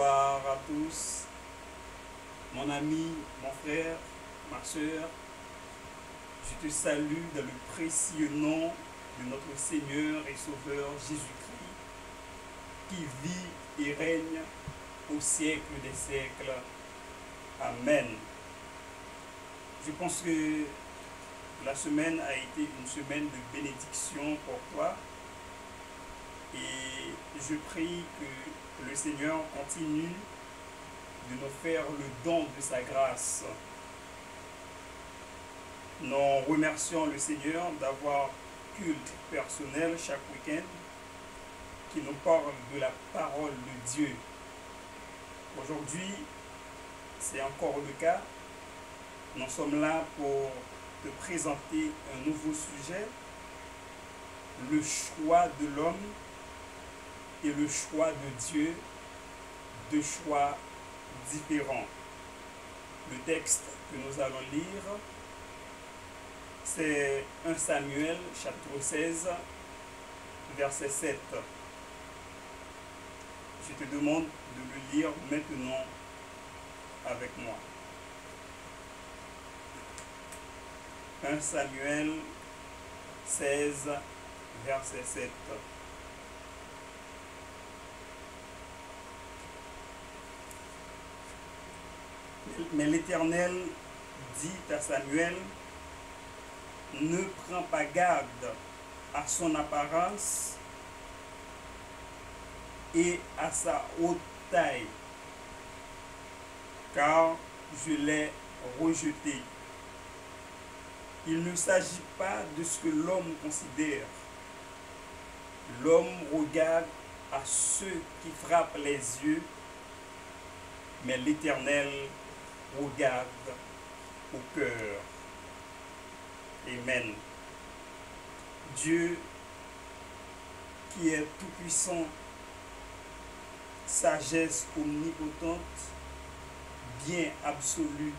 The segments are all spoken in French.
Bonsoir à tous, mon ami, mon frère, ma soeur. Je te salue dans le précieux nom de notre Seigneur et Sauveur Jésus-Christ, qui vit et règne au siècle des siècles. Amen. Je pense que la semaine a été une semaine de bénédiction pour toi. Et je prie que le Seigneur continue de nous faire le don de sa grâce. Nous remercions le Seigneur d'avoir culte personnel chaque week-end qui nous parle de la parole de Dieu. Aujourd'hui, c'est encore le cas. Nous sommes là pour te présenter un nouveau sujet, le choix de l'homme et le choix de Dieu, deux choix différents. Le texte que nous allons lire, c'est 1 Samuel, chapitre 16, verset 7. Je te demande de le lire maintenant avec moi. 1 Samuel 16, verset 7. Mais l'Éternel dit à Samuel, ne prends pas garde à son apparence et à sa haute taille, car je l'ai rejeté. Il ne s'agit pas de ce que l'homme considère. L'homme regarde à ceux qui frappent les yeux, mais l'Éternel regarde au cœur. Amen. Dieu qui est tout-puissant, sagesse omnipotente, bien absolu.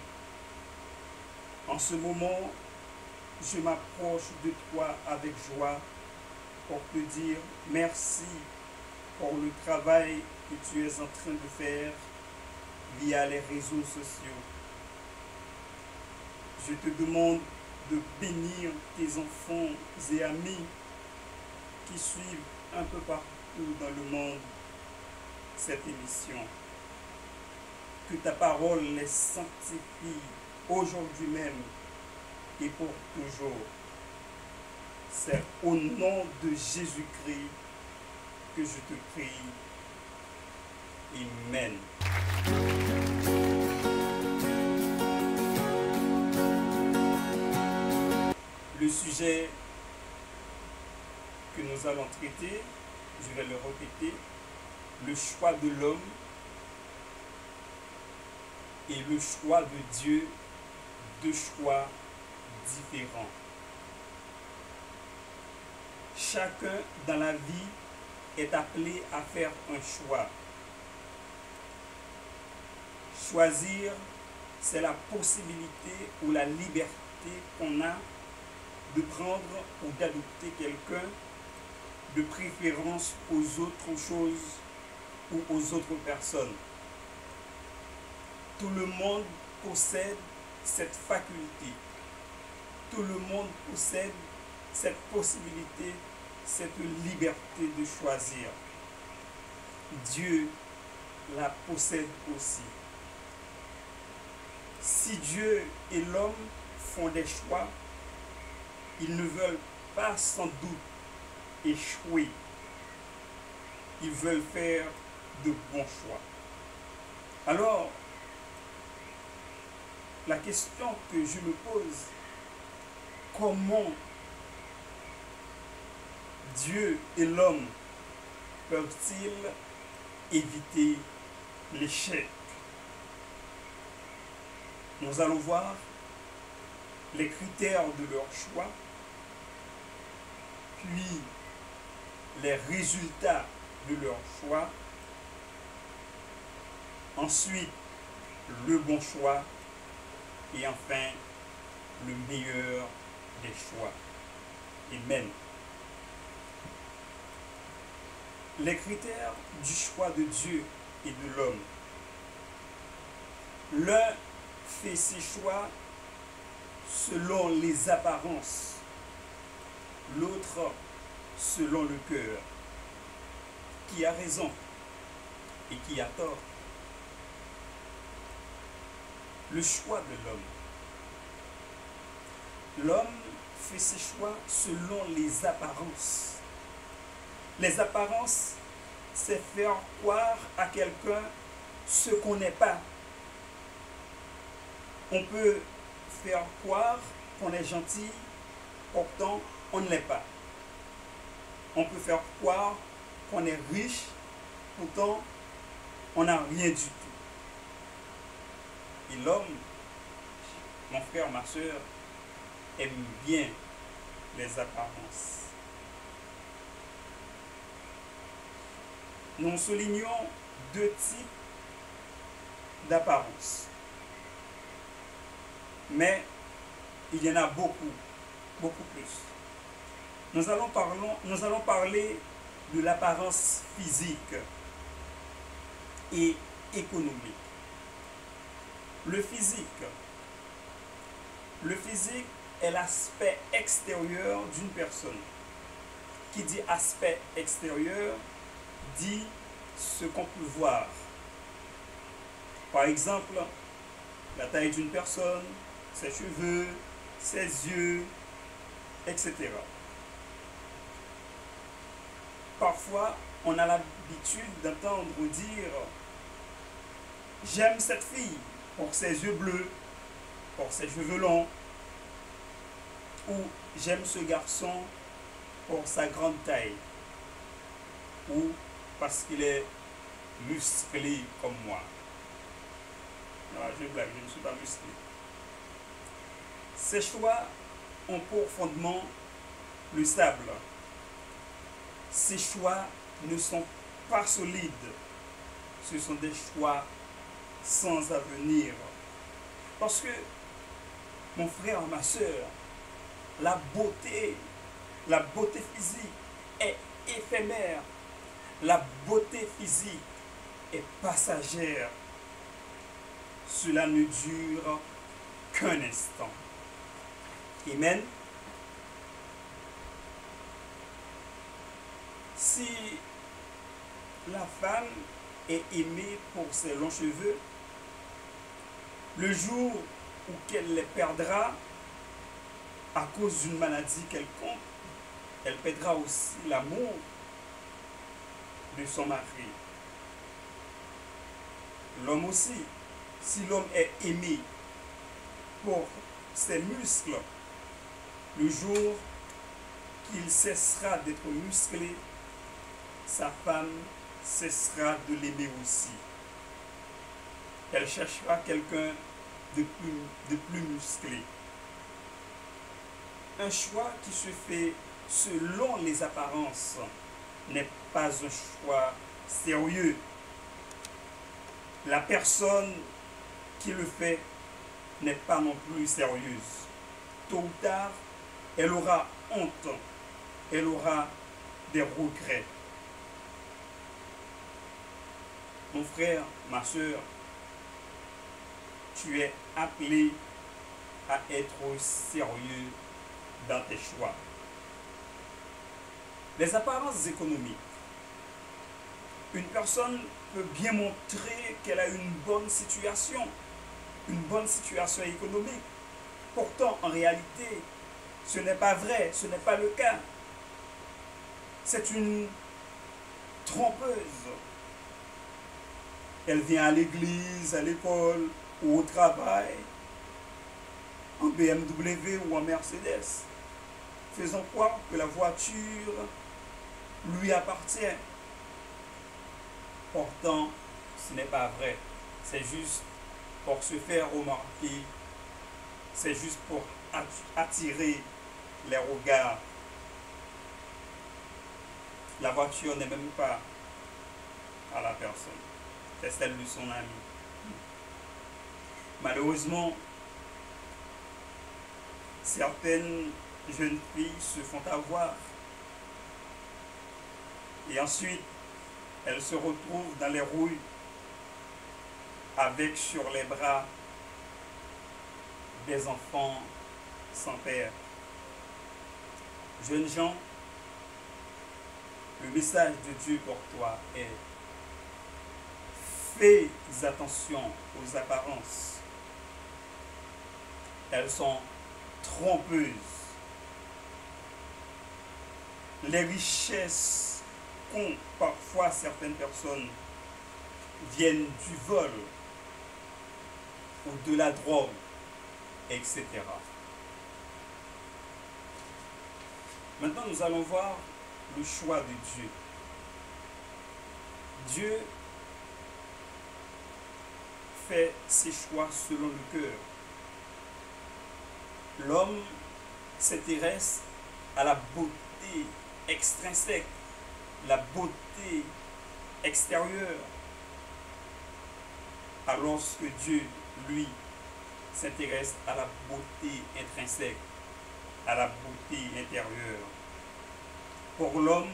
En ce moment, je m'approche de toi avec joie pour te dire merci pour le travail que tu es en train de faire via les réseaux sociaux. Je te demande de bénir tes enfants et amis qui suivent un peu partout dans le monde cette émission. Que ta parole les sanctifie aujourd'hui même et pour toujours. C'est au nom de Jésus-Christ que je te prie. Amen. Le sujet que nous allons traiter, je vais le répéter, le choix de l'homme et le choix de Dieu, deux choix différents. Chacun dans la vie est appelé à faire un choix. Choisir, c'est la possibilité ou la liberté qu'on a de prendre ou d'adopter quelqu'un, de préférence aux autres choses ou aux autres personnes. Tout le monde possède cette faculté. Tout le monde possède cette possibilité, cette liberté de choisir. Dieu la possède aussi. Si Dieu et l'homme font des choix, ils ne veulent pas sans doute échouer. Ils veulent faire de bons choix. Alors, la question que je me pose, comment Dieu et l'homme peuvent-ils éviter l'échec? Nous allons voir les critères de leur choix, puis les résultats de leur choix, ensuite le bon choix et enfin le meilleur des choix. Amen. Les critères du choix de Dieu et de l'homme. L'un fait ses choix selon les apparences, l'autre selon le cœur. Qui a raison et qui a tort? Le choix de l'homme. L'homme fait ses choix selon les apparences. Les apparences, c'est faire croire à quelqu'un ce qu'on n'est pas. On peut faire croire qu'on est gentil, pourtant on ne l'est pas. On peut faire croire qu'on est riche, pourtant on n'a rien du tout. Et l'homme, mon frère, ma soeur, aime bien les apparences. Nous soulignons deux types d'apparences. Mais il y en a beaucoup, beaucoup plus. Nous allons parler de l'apparence physique et économique. Le physique est l'aspect extérieur d'une personne. Qui dit aspect extérieur dit ce qu'on peut voir. Par exemple, la taille d'une personne, ses cheveux, ses yeux, etc. Parfois, on a l'habitude d'entendre dire « J'aime cette fille pour ses yeux bleus, pour ses cheveux longs » ou « J'aime ce garçon pour sa grande taille » ou « parce qu'il est musclé comme moi ». Non, je blague, je ne suis pas musclé. Ces choix ont pour fondement le sable. Ces choix ne sont pas solides. Ce sont des choix sans avenir. Parce que, mon frère, ma soeur, la beauté physique est éphémère. La beauté physique est passagère. Cela ne dure qu'un instant. Amen. Si la femme est aimée pour ses longs cheveux, le jour où qu'elle les perdra à cause d'une maladie quelconque, elle perdra aussi l'amour de son mari. L'homme aussi, si l'homme est aimé pour ses muscles, le jour qu'il cessera d'être musclé, sa femme cessera de l'aimer aussi. Elle cherchera quelqu'un de plus musclé. Un choix qui se fait selon les apparences n'est pas un choix sérieux. La personne qui le fait n'est pas non plus sérieuse. Tôt ou tard, elle aura honte, elle aura des regrets. Mon frère, ma soeur, tu es appelé à être sérieux dans tes choix. Les apparences économiques. Une personne peut bien montrer qu'elle a une bonne situation économique. Pourtant, en réalité, ce n'est pas vrai, ce n'est pas le cas. C'est une trompeuse. Elle vient à l'église, à l'école ou au travail, en BMW ou en Mercedes, faisant croire que la voiture lui appartient. Pourtant, ce n'est pas vrai. C'est juste pour se faire remarquer. C'est juste pour attirer les regards. La voiture n'est même pas à la personne. C'est celle de son ami. Malheureusement, certaines jeunes filles se font avoir. Et ensuite, elles se retrouvent dans les rues avec sur les bras des enfants sans père. Jeunes gens, le message de Dieu pour toi est: fais attention aux apparences. Elles sont trompeuses. Les richesses qu'ont parfois certaines personnes viennent du vol ou de la drogue, etc. Maintenant, nous allons voir le choix de Dieu. Dieu fait ses choix selon le cœur. L'homme s'intéresse à la beauté extrinsèque, la beauté extérieure, alors que Dieu, lui, s'intéresse à la beauté intrinsèque, à la beauté intérieure. Pour l'homme,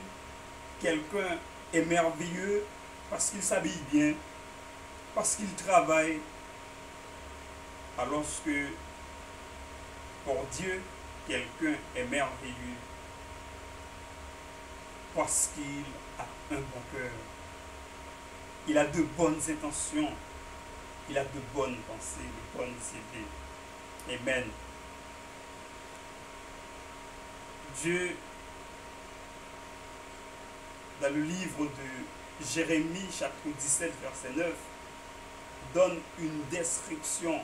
quelqu'un est merveilleux parce qu'il s'habille bien, parce qu'il travaille, alors que pour Dieu, quelqu'un est merveilleux parce qu'il a un bon cœur. Il a de bonnes intentions. Il a de bonnes pensées, de bonnes idées. Amen. Dieu, dans le livre de Jérémie, chapitre 17, verset 9, donne une description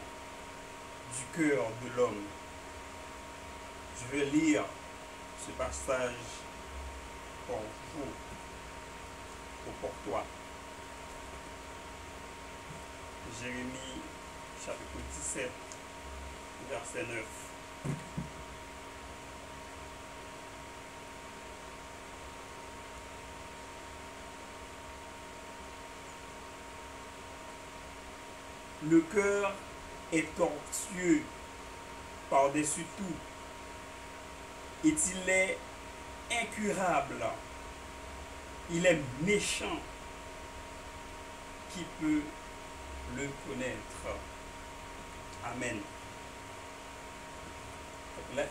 du cœur de l'homme. Je vais lire ce passage pour vous ou pour toi. Jérémie, chapitre 17, verset 9. Le cœur est tortueux par-dessus tout, et il est incurable. Il est méchant. Qui peut le connaître? Amen. Donc là,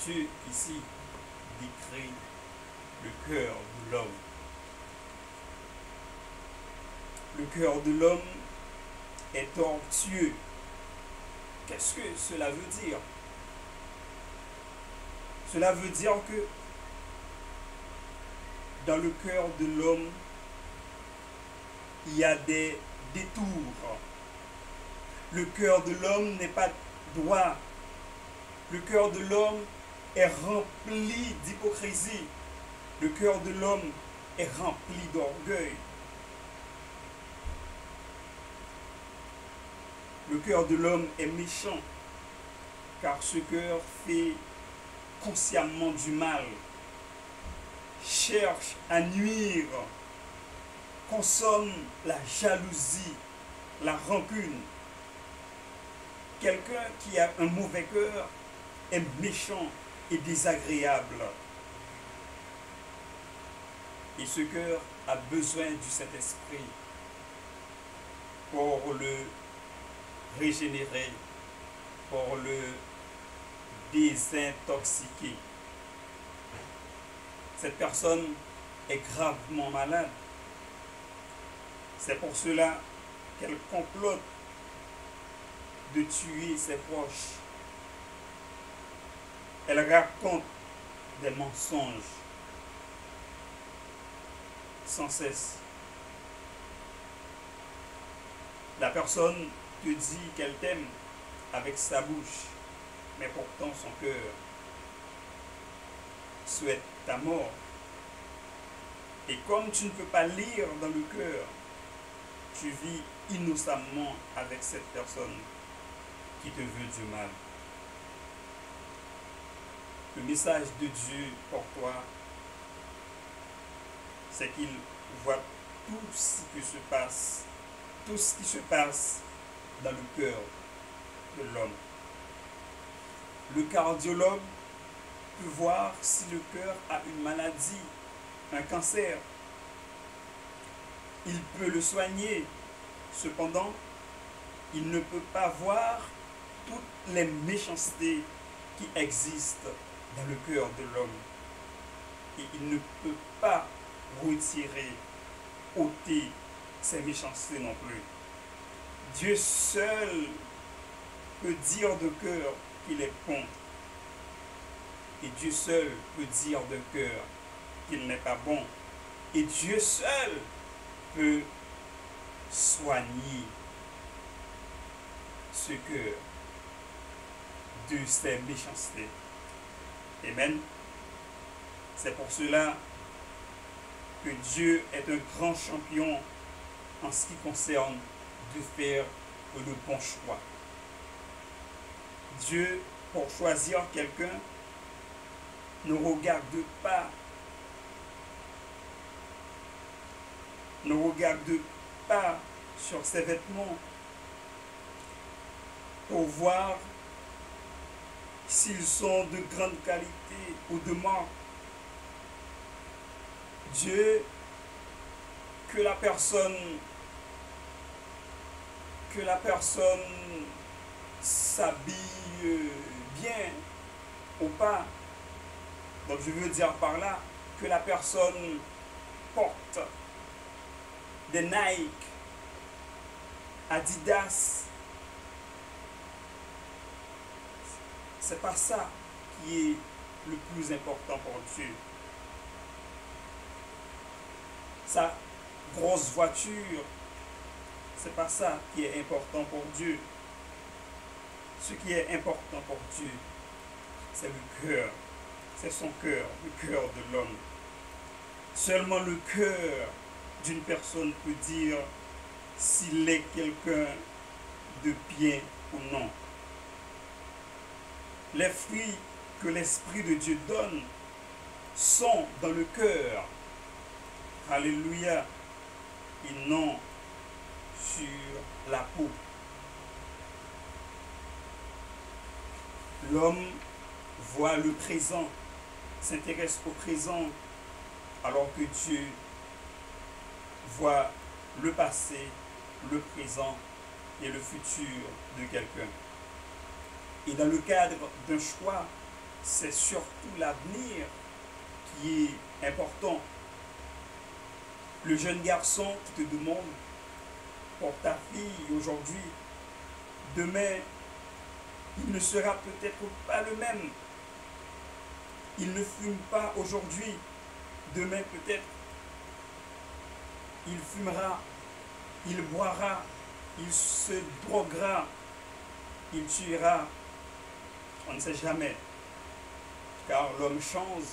Dieu ici décrit le cœur de l'homme. Le cœur de l'homme est tortueux. Qu'est-ce que cela veut dire? Cela veut dire que dans le cœur de l'homme, il y a des détours. Le cœur de l'homme n'est pas droit. Le cœur de l'homme est rempli d'hypocrisie. Le cœur de l'homme est rempli d'orgueil. Le cœur de l'homme est méchant, car ce cœur fait consciemment du mal, cherche à nuire, consomme la jalousie, la rancune. Quelqu'un qui a un mauvais cœur est méchant et désagréable. Et ce cœur a besoin du Saint-Esprit pour le régénérer, pour le désintoxiquer. Cette personne est gravement malade. C'est pour cela qu'elle complote de tuer ses proches. Elle raconte des mensonges sans cesse. La personne te dit qu'elle t'aime avec sa bouche, mais pourtant son cœur souhaite ta mort. Et comme tu ne peux pas lire dans le cœur, tu vis innocemment avec cette personne qui te veut du mal. Le message de Dieu pour toi, c'est qu'il voit tout ce qui se passe dans le cœur de l'homme. Le cardiologue peut voir si le cœur a une maladie, un cancer. Il peut le soigner. Cependant, il ne peut pas voir toutes les méchancetés qui existent dans le cœur de l'homme. Et il ne peut pas retirer, ôter ces méchancetés non plus. Dieu seul peut dire de cœur qu'il est bon. Et Dieu seul peut dire de cœur qu'il n'est pas bon. Et Dieu seul peut soigner ce cœur de ses méchancetés. Amen. C'est pour cela que Dieu est un grand champion en ce qui concerne de faire le bon choix. Dieu, pour choisir quelqu'un, ne regarde pas sur ses vêtements pour voir s'ils sont de grande qualité ou de marque. Dieu, que la personne s'habille bien ou pas. Donc je veux dire par là que la personne porte des Nike, Adidas. C'est pas ça qui est le plus important pour Dieu. Sa grosse voiture, c'est pas ça qui est important pour Dieu. Ce qui est important pour Dieu, c'est le cœur. C'est son cœur, le cœur de l'homme. Seulement le cœur d'une personne peut dire s'il est quelqu'un de bien ou non. Les fruits que l'Esprit de Dieu donne sont dans le cœur. Alléluia. Et non sur la peau. L'homme voit le présent, s'intéresse au présent, alors que Dieu voit le passé, le présent et le futur de quelqu'un. Et dans le cadre d'un choix, c'est surtout l'avenir qui est important. Le jeune garçon qui te demande pour ta fille aujourd'hui, demain, il ne sera peut-être pas le même. Il ne fume pas aujourd'hui, demain peut-être. Il fumera, il boira, il se droguera, il tuera. On ne sait jamais. Car l'homme change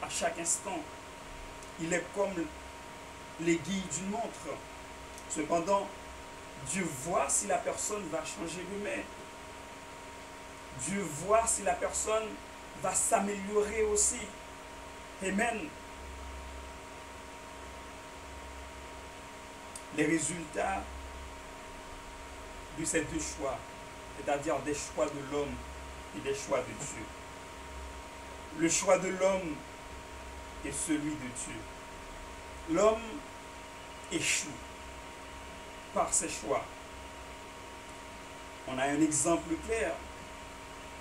à chaque instant. Il est comme l'aiguille d'une montre. Cependant, Dieu voit si la personne va changer demain. Dieu voit si la personne va s'améliorer aussi. Amen. Les résultats de ces deux choix, c'est-à-dire des choix de l'homme et des choix de Dieu. Le choix de l'homme est celui de Dieu. L'homme échoue par ses choix. On a un exemple clair.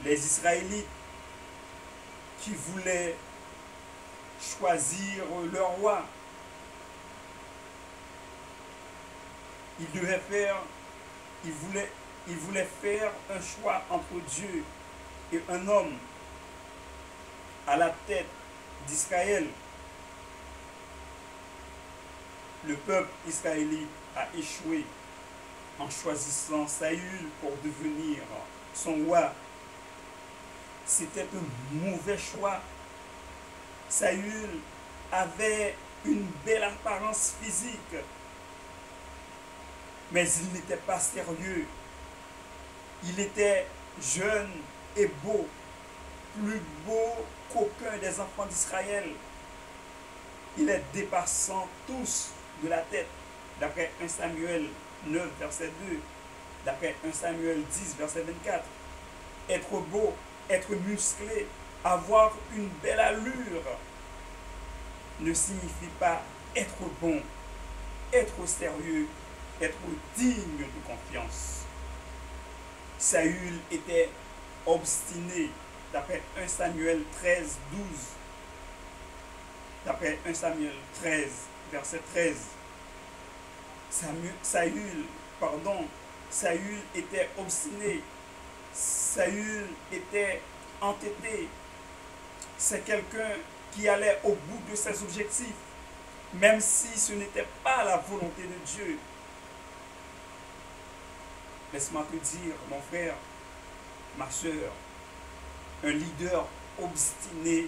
Les Israélites qui voulaient choisir leur roi, ils voulaient faire un choix entre Dieu et un homme à la tête d'Israël. Le peuple israélite a échoué en choisissant Saül pour devenir son roi. C'était un mauvais choix. Saül avait une belle apparence physique, mais il n'était pas sérieux. Il était jeune et beau, plus beau qu'aucun des enfants d'Israël. Il est dépassant tous de la tête, d'après 1 Samuel 9, verset 2, d'après 1 Samuel 10, verset 24. Être beau, être musclé, avoir une belle allure ne signifie pas être bon, être sérieux, être digne de confiance. Saül était obstiné, d'après 1 Samuel 13, 12. D'après 1 Samuel 13, verset 13. Saül était obstiné. Saül était entêté. C'est quelqu'un qui allait au bout de ses objectifs, même si ce n'était pas la volonté de Dieu. Laisse-moi te dire, mon frère, ma soeur, un leader obstiné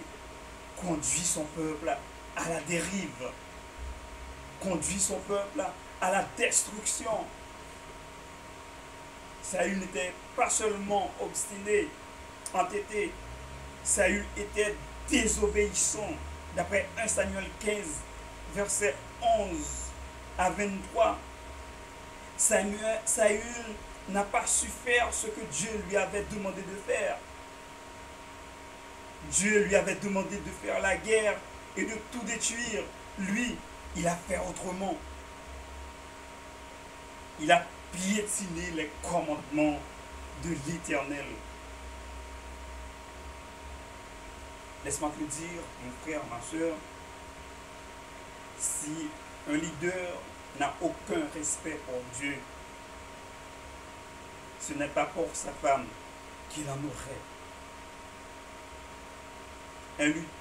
conduit son peuple à la dérive, conduit son peuple à la destruction. Saül n'était pas seulement obstiné, entêté, Saül était désobéissant. D'après 1 Samuel 15, versets 11 à 23, Saül n'a pas su faire ce que Dieu lui avait demandé de faire. Dieu lui avait demandé de faire la guerre et de tout détruire. Lui, il a fait autrement. Il a piétiné les commandements de l'Éternel. Laisse-moi te dire, mon frère, ma soeur, si un leader n'a aucun respect pour Dieu, ce n'est pas pour sa femme qu'il en aurait.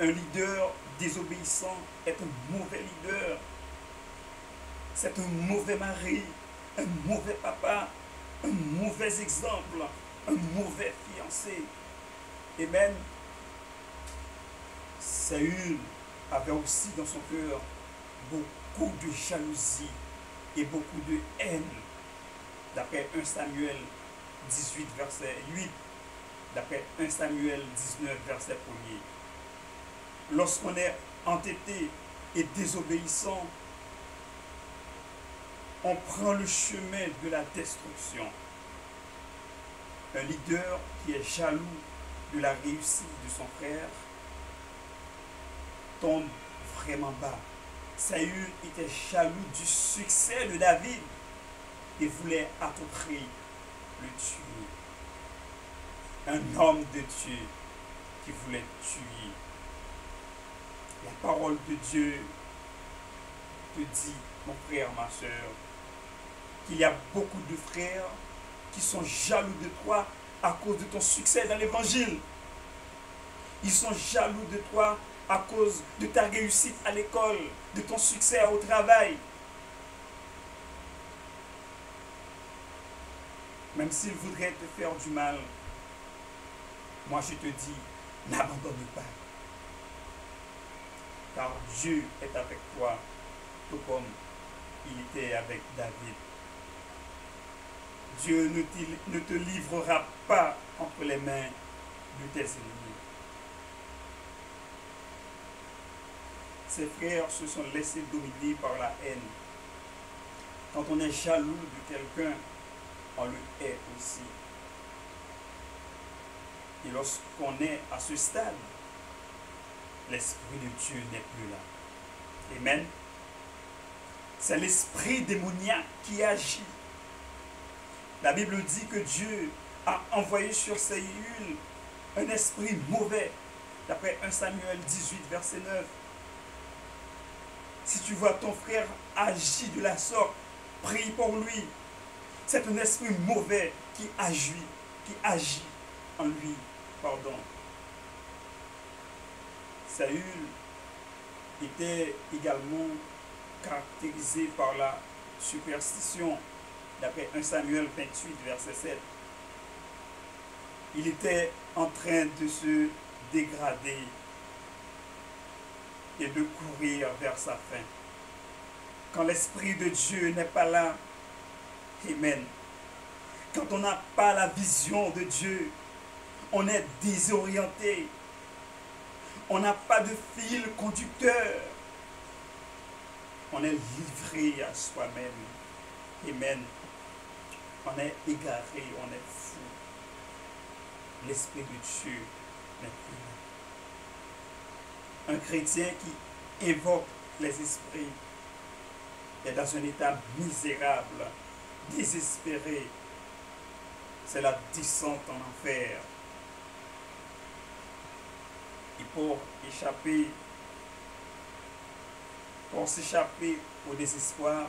Un leader désobéissant est un mauvais leader. C'est un mauvais mari, un mauvais papa, un mauvais exemple, un mauvais fiancé. Et même, Saül avait aussi dans son cœur beaucoup de jalousie et beaucoup de haine. D'après 1 Samuel 18, verset 8, d'après 1 Samuel 19, verset 1er. Lorsqu'on est entêté et désobéissant, on prend le chemin de la destruction. Un leader qui est jaloux de la réussite de son frère tombe vraiment bas. Saül était jaloux du succès de David et voulait à tout prix le tuer. Un homme de Dieu qui voulait tuer. La parole de Dieu te dit, mon frère, ma soeur, qu'il y a beaucoup de frères qui sont jaloux de toi à cause de ton succès dans l'évangile. Ils sont jaloux de toi à cause de ta réussite à l'école, de ton succès au travail. Même s'ils voudraient te faire du mal, moi je te dis, n'abandonne pas. Car Dieu est avec toi, tout comme il était avec David. Dieu ne te livrera pas entre les mains de tes ennemis. Ses frères se sont laissés dominer par la haine. Quand on est jaloux de quelqu'un, on le hait aussi. Et lorsqu'on est à ce stade, l'Esprit de Dieu n'est plus là. Amen. C'est l'esprit démoniaque qui agit. La Bible dit que Dieu a envoyé sur Saül un esprit mauvais. D'après 1 Samuel 18, verset 9. Si tu vois ton frère agir de la sorte, prie pour lui. C'est un esprit mauvais qui agit en lui. Pardon. Saül était également caractérisé par la superstition, d'après 1 Samuel 28, verset 7. Il était en train de se dégrader et de courir vers sa fin. Quand l'Esprit de Dieu n'est pas là, amen. Quand on n'a pas la vision de Dieu, on est désorienté. On n'a pas de fil conducteur. On est livré à soi-même. Amen. On est égaré, on est fou. L'Esprit de Dieu n'est plus là. Un chrétien qui évoque les esprits est dans un état misérable désespéré, c'est la descente en enfer. Et pour s'échapper au désespoir,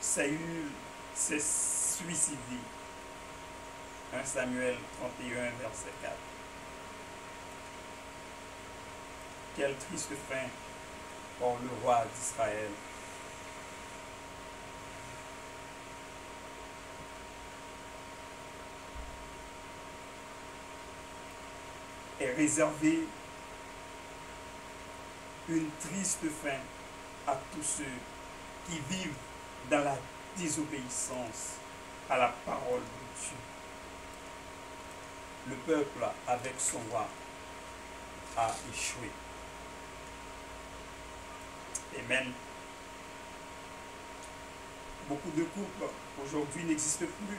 Saül s'est suicidé. 1 Samuel 31, verset 4. Quelle triste fin pour le roi d'Israël. Est réservée une triste fin à tous ceux qui vivent dans la désobéissance à la parole de Dieu. Le peuple, avec son roi, a échoué. Amen. Beaucoup de couples aujourd'hui n'existent plus.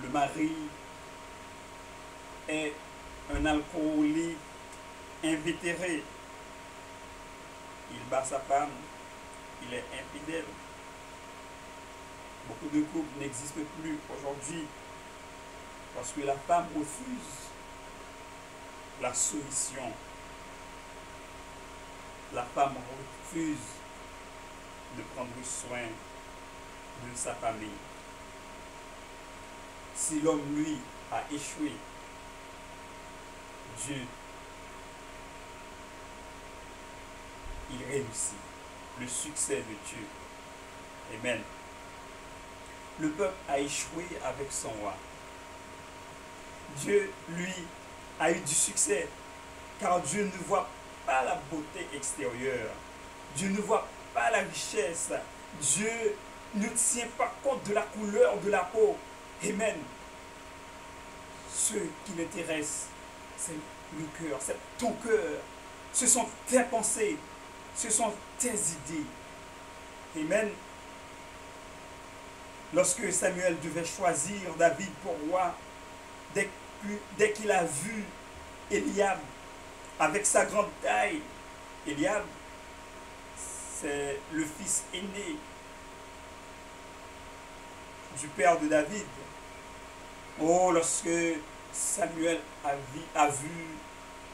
Le mari est un alcoolique invétéré. Il bat sa femme, il est infidèle. Beaucoup de couples n'existent plus aujourd'hui parce que la femme refuse la soumission. La femme refuse de prendre soin de sa famille. Si l'homme, lui, a échoué, Dieu, il réussit. Le succès de Dieu. Amen. Le peuple a échoué avec son roi. Dieu, lui, a eu du succès, car Dieu ne voit pas la beauté extérieure. Dieu ne voit pas la richesse. Dieu ne tient pas compte de la couleur de la peau. Amen. Ce qui l'intéresse, c'est le cœur, c'est ton cœur. Ce sont tes pensées, ce sont tes idées. Amen. Lorsque Samuel devait choisir David pour roi, dès qu'il a vu Eliab avec sa grande taille, Eliab, c'est le fils aîné du père de David. Oh, lorsque Samuel a vu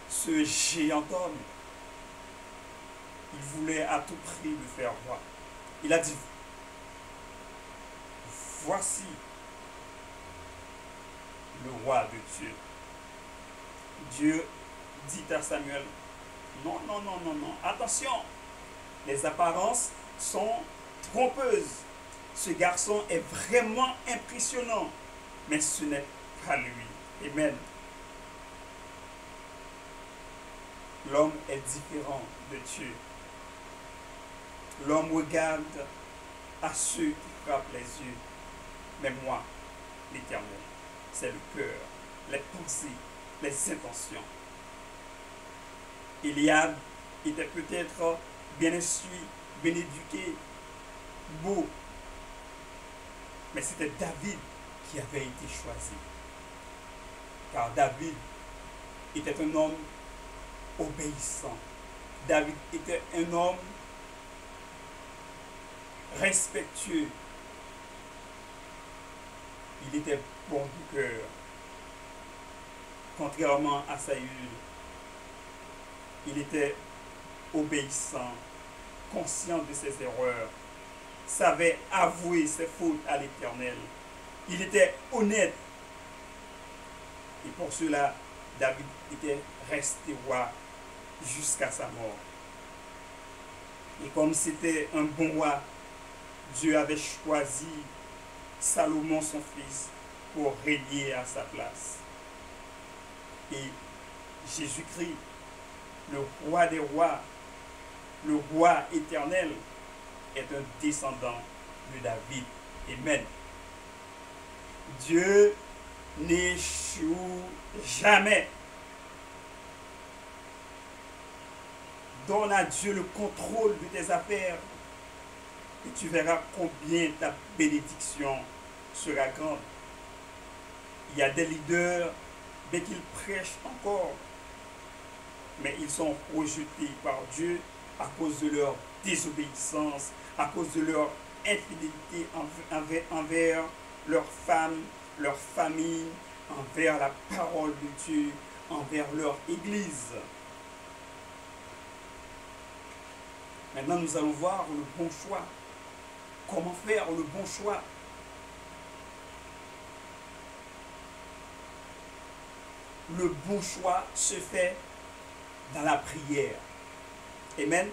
ce géant homme, il voulait à tout prix le faire roi. Il a dit, voici le roi de Dieu. Dieu dit à Samuel, non, non, non, non, non, attention, les apparences sont trompeuses. Ce garçon est vraiment impressionnant, mais ce n'est pas lui. Amen. L'homme est différent de Dieu. L'homme regarde à ceux qui frappent les yeux. Mais moi, l'Éternel, c'est le cœur, les pensées, les intentions. Eliab était peut-être bien instruit, bien éduqué, beau. Mais c'était David qui avait été choisi. Car David était un homme obéissant. David était un homme respectueux. Il était bon du cœur. Contrairement à Saül, il était obéissant, conscient de ses erreurs, savait avouer ses fautes à l'Éternel. Il était honnête. Et pour cela, David était resté roi jusqu'à sa mort. Et comme c'était un bon roi, Dieu avait choisi Salomon, son fils, pour régner à sa place. Et Jésus-Christ, le roi des rois, le roi éternel, est un descendant de David. Amen. Dieu n'échoue jamais. Donne à Dieu le contrôle de tes affaires et tu verras combien ta bénédiction sera grande. Il y a des leaders, dès qu'ils prêchent encore, mais ils sont rejetés par Dieu à cause de leur désobéissance, à cause de leur infidélité envers leurs femmes, leur famille, envers la parole de Dieu, envers leur Église. Maintenant, nous allons voir le bon choix. Comment faire le bon choix? Le bon choix se fait dans la prière. Amen.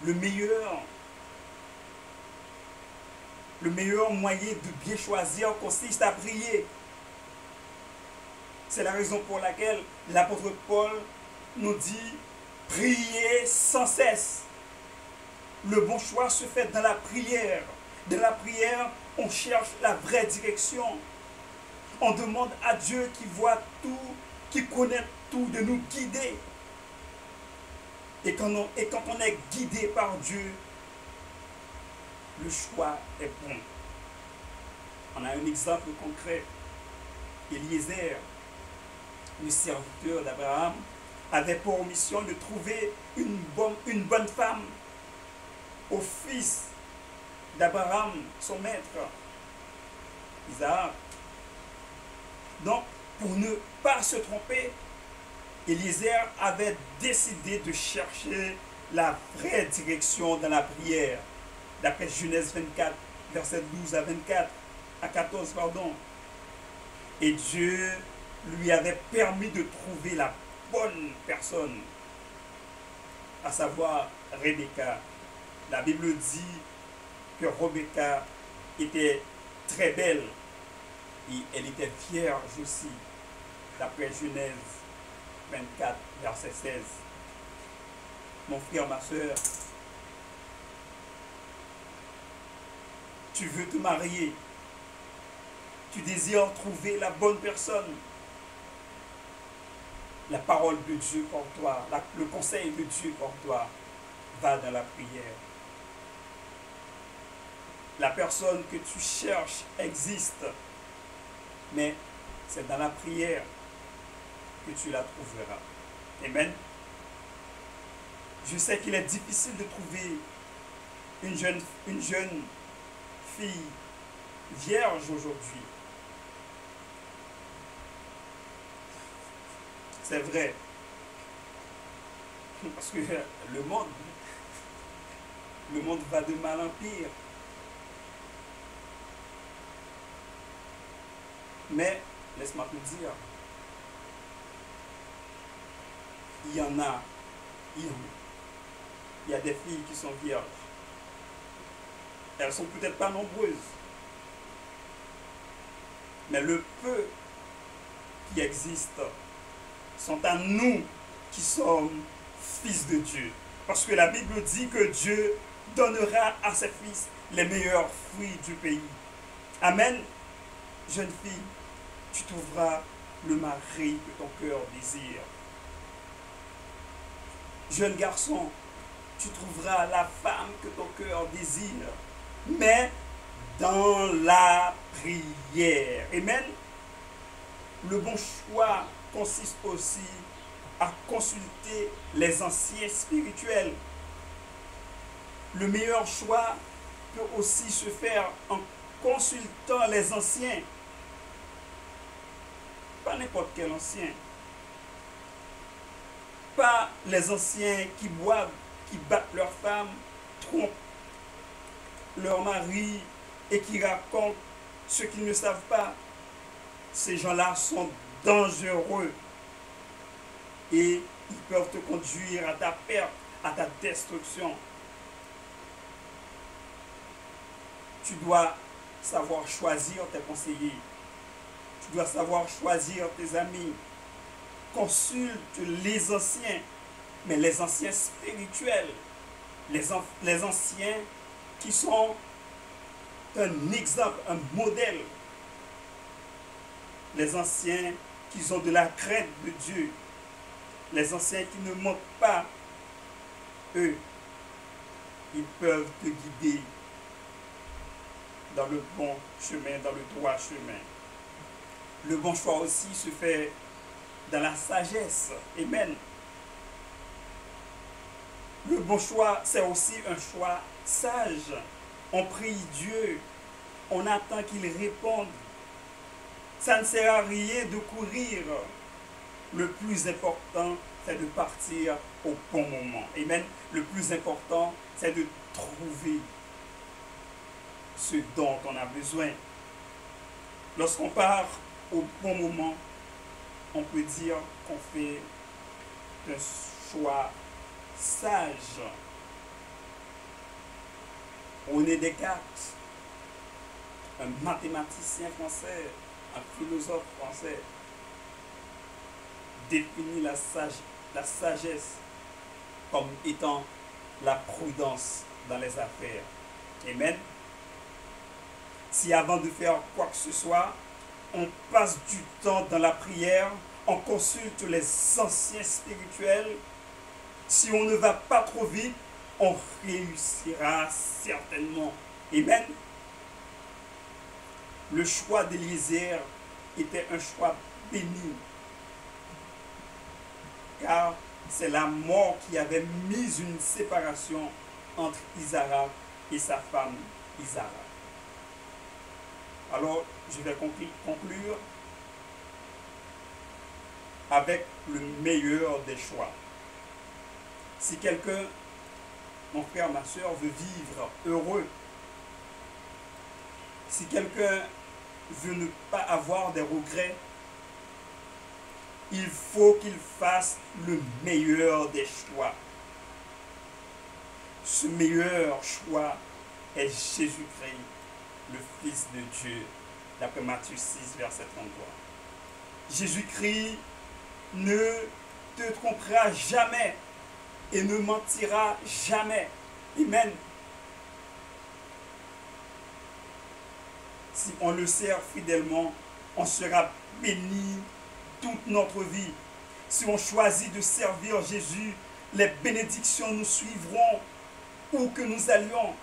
Le meilleur moyen de bien choisir consiste à prier. C'est la raison pour laquelle l'apôtre Paul nous dit prier sans cesse. Le bon choix se fait dans la prière. Dans la prière, on cherche la vraie direction. On demande à Dieu qui voit tout, qui connaît tout, de nous guider. Et quand on est guidé par Dieu, le choix est bon. On a un exemple concret. Eliezer, le serviteur d'Abraham, avait pour mission de trouver une bonne femme au fils d'Abraham, son maître, Isaac. Donc, pour ne pas se tromper, Eliezer avait décidé de chercher la vraie direction dans la prière, d'après Genèse 24, versets 12 à 14, pardon. Et Dieu lui avait permis de trouver la bonne personne, à savoir Rebecca. La Bible dit que Rebecca était très belle et elle était vierge aussi, d'après Genèse 24, verset 16. Mon frère, ma soeur, tu veux te marier, tu désires trouver la bonne personne. La parole de Dieu pour toi, le conseil de Dieu pour toi, va dans la prière. La personne que tu cherches existe, mais c'est dans la prière que tu la trouveras. Amen. Je sais qu'il est difficile de trouver une jeune fille vierge aujourd'hui. C'est vrai. Parce que le monde va de mal en pire. Mais, laisse-moi te dire, il y a des filles qui sont vierges. Elles sont peut-être pas nombreuses. Mais le peu qui existe sont à nous qui sommes fils de Dieu. Parce que la Bible dit que Dieu donnera à ses fils les meilleurs fruits du pays. Amen. Jeune fille, tu trouveras le mari que ton cœur désire. Jeune garçon, tu trouveras la femme que ton cœur désire. Mais dans la prière. Amen. Le bon choix consiste aussi à consulter les anciens spirituels. Le meilleur choix peut aussi se faire en consultant les anciens. Pas n'importe quel ancien. Pas les anciens qui boivent, qui battent leurs femmes, trompent leur mari et qui racontent ce qu'ils ne savent pas. Ces gens-là sont dangereux et ils peuvent te conduire à ta perte, à ta destruction. Tu dois savoir choisir tes conseillers. Tu dois savoir choisir tes amis. Consulte les anciens, mais les anciens spirituels, les anciens qui sont un exemple, un modèle. Les anciens qui ont de la crainte de Dieu. Les anciens qui ne mentent pas. Eux, ils peuvent te guider dans le bon chemin, dans le droit chemin. Le bon choix aussi se fait dans la sagesse. Amen. Le bon choix, c'est aussi un choix sage. On prie Dieu, on attend qu'il réponde. Ça ne sert à rien de courir. Le plus important, c'est de partir au bon moment. Amen. Le plus important, c'est de trouver ce dont on a besoin. Lorsqu'on part au bon moment, on peut dire qu'on fait un choix sage. René Descartes, un mathématicien français, un philosophe français, définit la sagesse comme étant la prudence dans les affaires. Amen. Si avant de faire quoi que ce soit, on passe du temps dans la prière, on consulte les anciens spirituels, si on ne va pas trop vite, on réussira certainement. Amen. Le choix d'Élisée était un choix béni, car c'est la mort qui avait mis une séparation entre Isara et sa femme Isara. Alors, je vais conclure avec le meilleur des choix. Si quelqu'un, mon frère, ma soeur, veut vivre heureux, si quelqu'un veut ne pas avoir des regrets, il faut qu'il fasse le meilleur des choix. Ce meilleur choix est Jésus-Christ, le Fils de Dieu, d'après Matthieu 6, verset 33. Jésus-Christ ne te trompera jamais et ne mentira jamais. Amen. Si on le sert fidèlement, on sera béni toute notre vie. Si on choisit de servir Jésus, les bénédictions nous suivront où que nous allions.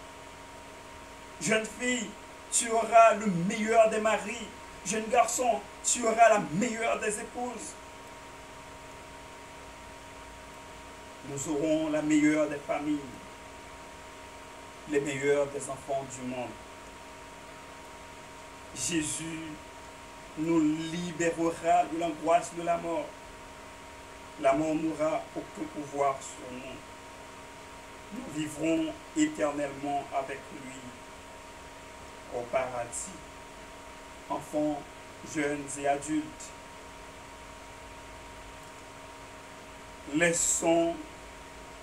Jeune fille, tu auras le meilleur des maris. Jeune garçon, tu auras la meilleure des épouses. Nous aurons la meilleure des familles, les meilleurs des enfants du monde. Jésus nous libérera de l'angoisse de la mort. La mort n'aura aucun pouvoir sur nous. Nous vivrons éternellement avec lui au paradis. Enfants, jeunes et adultes, laissons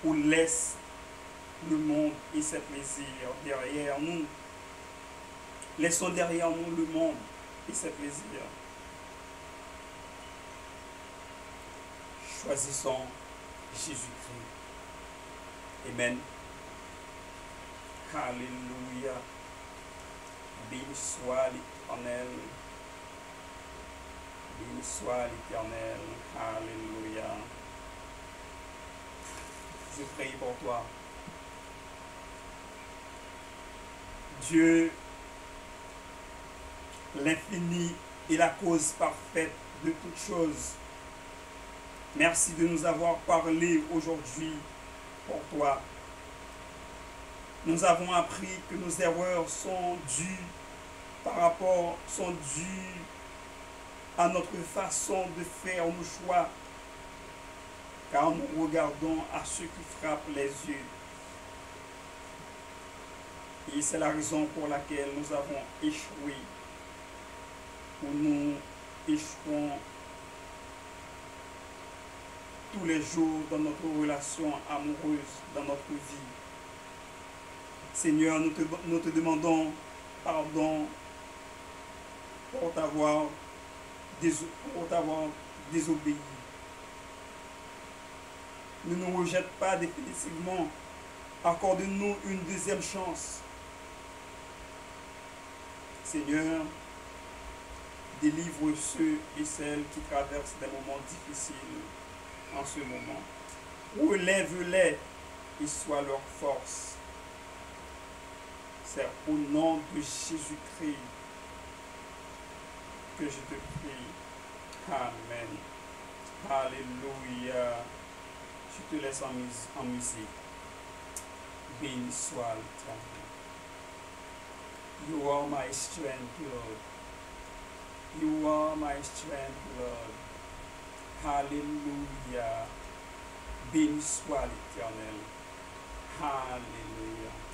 ou laisse le monde et ses plaisirs derrière nous. Laissons derrière nous le monde et ses plaisirs. Choisissons Jésus-Christ. Amen. Alléluia. Béni soit l'Éternel. Béni soit l'Éternel. Alléluia. Je prie pour toi. Dieu, l'infini est la cause parfaite de toutes choses. Merci de nous avoir parlé aujourd'hui pour toi. Nous avons appris que nos erreurs sont dues à notre façon de faire nos choix, car nous regardons à ce qui frappe les yeux. Et c'est la raison pour laquelle nous avons échoué, ou nous échouons tous les jours dans notre relation amoureuse, dans notre vie. Seigneur, nous te demandons pardon pour t'avoir désobéi. Ne nous rejette pas définitivement. Accorde-nous une deuxième chance. Seigneur, délivre ceux et celles qui traversent des moments difficiles en ce moment. Relève-les et sois leur force. C'est au nom de Jésus-Christ que je te prie. Amen. Alléluia. Je te laisse en musique. Béni soit l'Éternel. You are my strength, Lord. You are my strength, Lord. Alléluia. Béni soit l'Éternel. Alléluia.